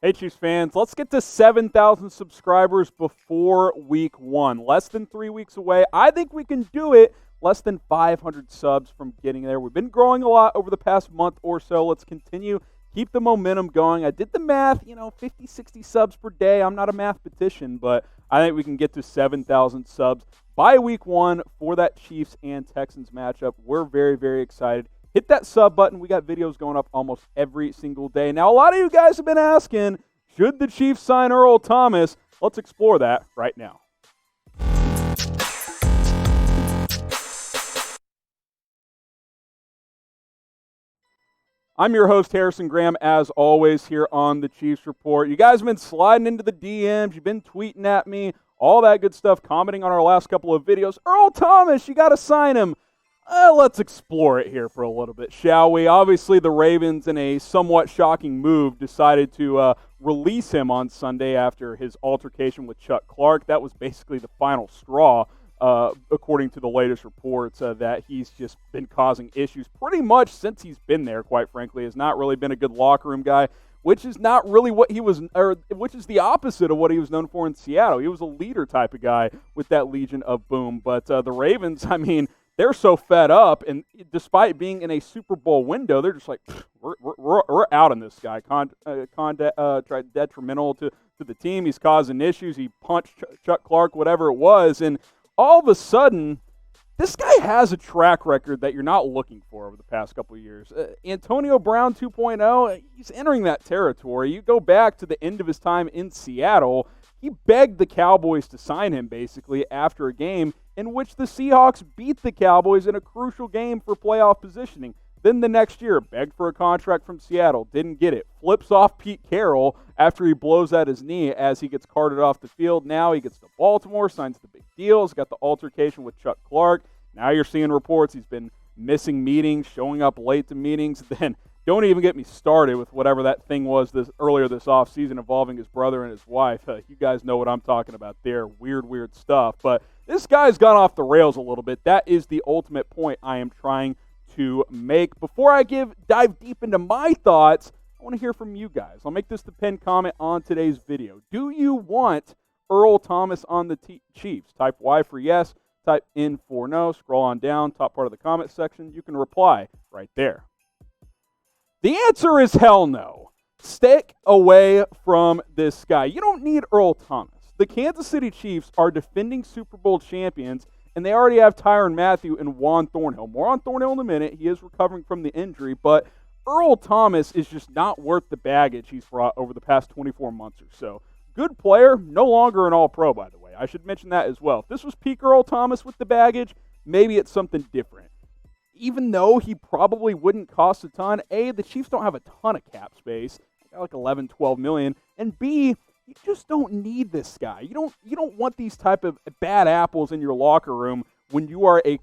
Hey, Chiefs fans, let's get to 7,000 subscribers before week 1. Less than 3 weeks away. I think we can do it. Less than 500 subs from getting there. We've been growing a lot over the past month or so. Let's continue. Keep the momentum going. I did the math, 50, 60 subs per day. I'm not a mathematician, but I think we can get to 7,000 subs by week 1 for that Chiefs and Texans matchup. We're very, very excited. Hit that sub button. We got videos going up almost every single day. Now, a lot of you guys have been asking, should the Chiefs sign Earl Thomas? Let's explore that right now. I'm your host, Harrison Graham, as always, here on the Chiefs Report. You guys have been sliding into the DMs. You've been tweeting at me, all that good stuff, commenting on our last couple of videos. Earl Thomas, you got to sign him. Let's explore it here for a little bit, shall we? Obviously, the Ravens, in a somewhat shocking move, decided to release him on Sunday after his altercation with Chuck Clark. That was basically the final straw, according to the latest reports, that he's just been causing issues pretty much since he's been there, quite frankly. Has not really been a good locker room guy, which is not really what he was, or which is the opposite of what he was known for in Seattle. He was a leader type of guy with that Legion of Boom. But the Ravens, they're so fed up, and despite being in a Super Bowl window, they're just like, we're out on this guy. Detrimental to the team. He's causing issues. He punched Chuck Clark, whatever it was, and all of a sudden, this guy has a track record that you're not looking for over the past couple of years. Antonio Brown 2.0, he's entering that territory. You go back to the end of his time in Seattle, he begged the Cowboys to sign him, basically, after a game in which the Seahawks beat the Cowboys in a crucial game for playoff positioning. Then the next year, begged for a contract from Seattle, didn't get it. Flips off Pete Carroll after he blows out his knee as he gets carted off the field. Now he gets to Baltimore, signs the big deal. He's got the altercation with Chuck Clark. Now you're seeing reports he's been missing meetings, showing up late to meetings. Then don't even get me started with whatever that thing was earlier this offseason involving his brother and his wife. You guys know what I'm talking about there. Weird stuff. But this guy's gone off the rails a little bit. That is the ultimate point I am trying to make. Before I dive deep into my thoughts, I want to hear from you guys. I'll make this the pinned comment on today's video. Do you want Earl Thomas on the Chiefs? Type Y for yes. Type in for no. Scroll on down, top part of the comment section. You can reply right there. The answer is hell no. Stick away from this guy. You don't need Earl Thomas. The Kansas City Chiefs are defending Super Bowl champions, and they already have Tyrann Mathieu and Juan Thornhill. More on Thornhill in a minute. He is recovering from the injury, but Earl Thomas is just not worth the baggage he's brought over the past 24 months or so. Good player, no longer an all-pro, by the way. I should mention that as well. If this was peak Earl Thomas with the baggage, maybe it's something different. Even though he probably wouldn't cost a ton, A, the Chiefs don't have a ton of cap space. They got like 11, 12 million. And B, you just don't need this guy. You don't want these type of bad apples in your locker room when you are a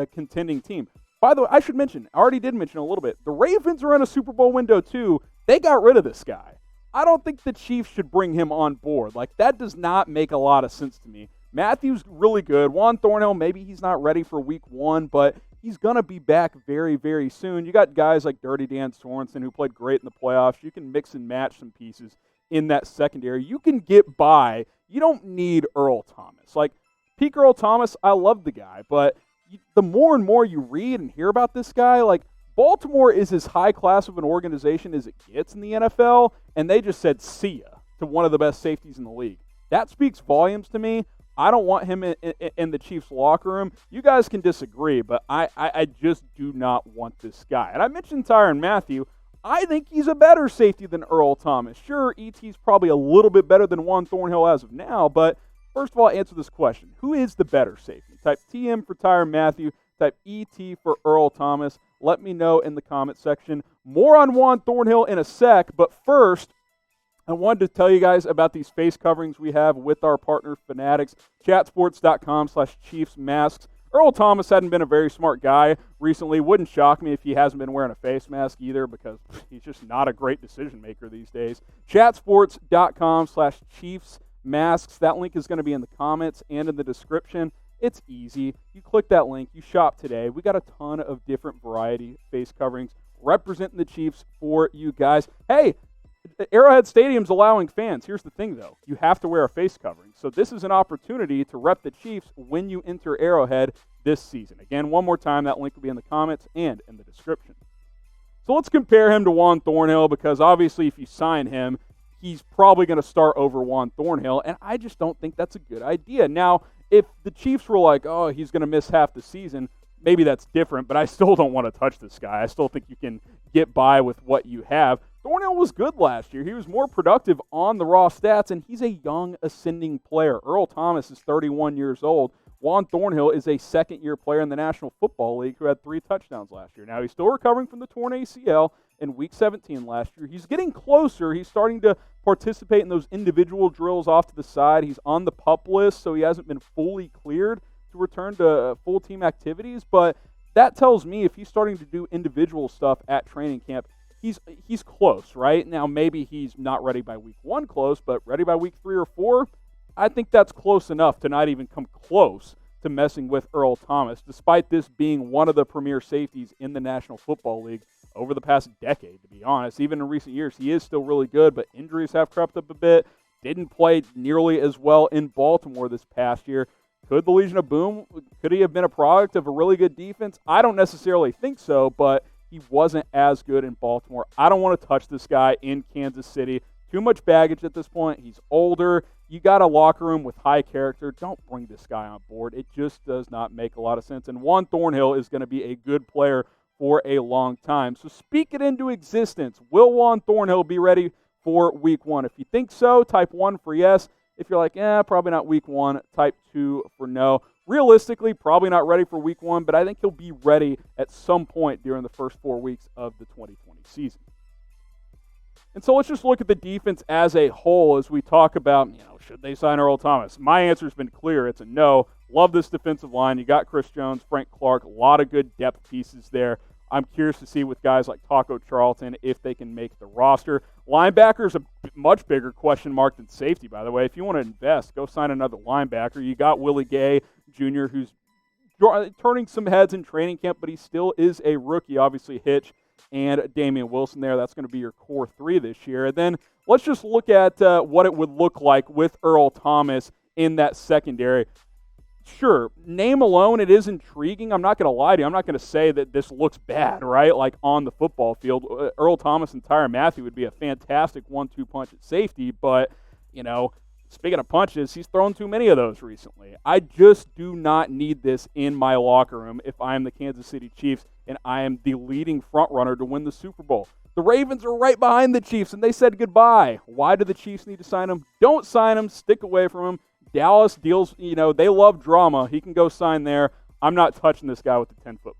contending team. By the way, I should mention, I already did mention a little bit, the Ravens are in a Super Bowl window too. They got rid of this guy. I don't think the Chiefs should bring him on board. Like, that does not make a lot of sense to me. Matthew's really good. Juan Thornhill, maybe he's not ready for week 1, but he's going to be back very, very soon. You got guys like Dirty Dan Sorensen who played great in the playoffs. You can mix and match some pieces in that secondary. You can get by. You don't need Earl Thomas. Like, peak Earl Thomas, I love the guy, but the more and more you read and hear about this guy, like, Baltimore is as high class of an organization as it gets in the NFL, and they just said see ya to one of the best safeties in the league. That speaks volumes to me. I don't want him in the Chiefs locker room. You guys can disagree, but I just do not want this guy. And I mentioned Tyrann Mathieu. I think he's a better safety than Earl Thomas. Sure, ET's probably a little bit better than Juan Thornhill as of now, but first of all, answer this question. Who is the better safety? Type TM for Tyrann Mathieu. Type ET for Earl Thomas. Let me know in the comment section. More on Juan Thornhill in a sec, but first, I wanted to tell you guys about these face coverings we have with our partner Fanatics. Chatsports.com/Chiefs masks. Earl Thomas hadn't been a very smart guy recently. Wouldn't shock me if he hasn't been wearing a face mask either, because he's just not a great decision maker these days. Chatsports.com/Chiefs masks. That link is going to be in the comments and in the description. It's easy. You click that link, you shop today. We got a ton of different variety face coverings representing the Chiefs for you guys. Hey, Arrowhead Stadium's allowing fans. Here's the thing, though. You have to wear a face covering. So this is an opportunity to rep the Chiefs when you enter Arrowhead this season. Again, one more time, that link will be in the comments and in the description. So let's compare him to Juan Thornhill, because obviously if you sign him, he's probably going to start over Juan Thornhill, and I just don't think that's a good idea. Now, if the Chiefs were like, oh, he's going to miss half the season, maybe that's different, but I still don't want to touch this guy. I still think you can get by with what you have. Thornhill was good last year. He was more productive on the raw stats, and he's a young, ascending player. Earl Thomas is 31 years old. Juan Thornhill is a second-year player in the National Football League who had 3 touchdowns last year. Now, he's still recovering from the torn ACL in Week 17 last year. He's getting closer. He's starting to participate in those individual drills off to the side. He's on the PUP list, so he hasn't been fully cleared to return to full team activities. But that tells me if he's starting to do individual stuff at training camp, he's close, right? Now, maybe he's not ready by Week 1 close, but ready by Week 3 or 4, I think that's close enough to not even come close to messing with Earl Thomas, despite this being one of the premier safeties in the National Football League over the past decade, to be honest. Even in recent years, he is still really good, but injuries have crept up a bit. Didn't play nearly as well in Baltimore this past year. Could the Legion of Boom, could he have been a product of a really good defense? I don't necessarily think so, but he wasn't as good in Baltimore. I don't want to touch this guy in Kansas City. Too much baggage at this point. He's older. You got a locker room with high character. Don't bring this guy on board. It just does not make a lot of sense. And Juan Thornhill is going to be a good player for a long time. So speak it into existence. Will Juan Thornhill be ready for Week 1? If you think so, type 1 for yes. If you're like, probably not Week 1, type 2 for no. Realistically, probably not ready for Week 1, but I think he'll be ready at some point during the first 4 weeks of the 2020 season. And so let's just look at the defense as a whole as we talk about, should they sign Earl Thomas? My answer has been clear. It's a no. Love this defensive line. You got Chris Jones, Frank Clark, a lot of good depth pieces there. I'm curious to see with guys like Taco Charlton if they can make the roster. Linebacker's a much bigger question mark than safety, by the way. If you want to invest, go sign another linebacker. You got Willie Gay Jr., who's turning some heads in training camp, but he still is a rookie. Obviously, Hitch and Damian Wilson there. That's going to be your core 3 this year. And then let's just look at what it would look like with Earl Thomas in that secondary. Sure, name alone, it is intriguing. I'm not going to lie to you. I'm not going to say that this looks bad, right, like on the football field. Earl Thomas and Tyrann Mathieu would be a fantastic 1-2 punch at safety, but, speaking of punches, he's thrown too many of those recently. I just do not need this in my locker room if I am the Kansas City Chiefs and I am the leading front runner to win the Super Bowl. The Ravens are right behind the Chiefs, and they said goodbye. Why do the Chiefs need to sign him? Don't sign him. Stick away from him. Dallas deals, they love drama. He can go sign there. I'm not touching this guy with a 10-foot